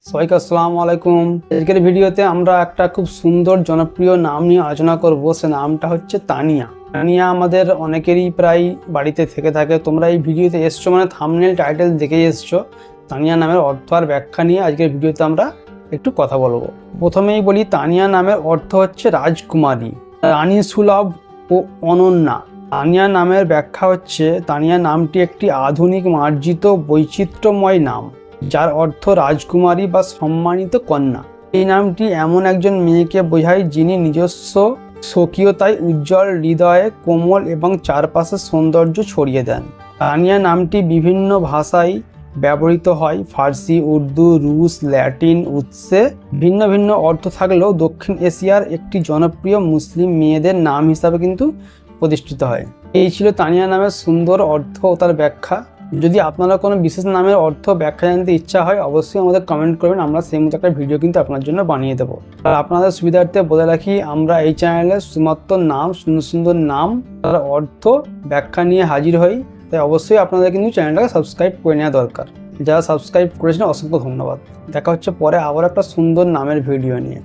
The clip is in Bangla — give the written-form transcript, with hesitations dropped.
সবাইকে আসসালামু আলাইকুম। আজকের ভিডিওতে আমরা একটা খুব সুন্দর জনপ্রিয় নাম নিয়ে আলোচনা করব। সে নামটা হচ্ছে তানিয়া। তানিয়া আমাদের অনেকেরই প্রায় বাড়িতে থেকে থাকে। তোমরা এই ভিডিওতে এসছো মানে থাম্বনেল টাইটেল দেখেই এসছো। তানিয়া নামের অর্থ আর ব্যাখ্যা নিয়ে আজকের ভিডিওতে আমরা একটু কথা বলবো। প্রথমেই বলি, তানিয়া নামের অর্থ হচ্ছে রাজকুমারী, রানী সুলভ ও অনন্যা। তানিয়া নামের ব্যাখ্যা হচ্ছে, তানিয়া নামটি একটি আধুনিক মার্জিত বৈচিত্র্যময় নাম যার অর্থ রাজকুমারী বা সম্মানিত কন্যা। এই নামটি এমন একজন মেয়েকে বোঝায় যিনি নিজস্ব স্বকীয়তায় উজ্জ্বল, হৃদয়ে কোমল এবং চারপাশে সৌন্দর্য ছড়িয়ে দেন। তানিয়া নামটি বিভিন্ন ভাষায় ব্যবহৃত হয়। ফার্সি, উর্দু, রুশ, ল্যাটিন উৎসে ভিন্ন ভিন্ন অর্থ থাকলেও দক্ষিণ এশিয়ার একটি জনপ্রিয় মুসলিম মেয়েদের নাম হিসাবে কিন্তু প্রতিষ্ঠিত হয়। এই ছিল তানিয়া নামের সুন্দর অর্থ ও তার ব্যাখ্যা। যদি আপনারা কোনো বিশেষ নামের অর্থ ব্যাখ্যা জানতে ইচ্ছা হয়, অবশ্যই আমাদের কমেন্ট করবেন। আমরা সেই মতো একটা ভিডিও কিন্তু আপনার জন্য বানিয়ে দেবো। আর আপনাদের সুবিধার্থে বলে রাখি, আমরা এই চ্যানেলে শুধুমাত্র নাম, সুন্দর সুন্দর নাম, তার অর্থ ব্যাখ্যা নিয়ে হাজির হই। তাই অবশ্যই আপনাদের কিন্তু চ্যানেলটাকে সাবস্ক্রাইব করে নেওয়া দরকার। যারা সাবস্ক্রাইব করেছেন অসংখ্য ধন্যবাদ। দেখা হচ্ছে পরে আবার একটা সুন্দর নামের ভিডিও নিয়ে।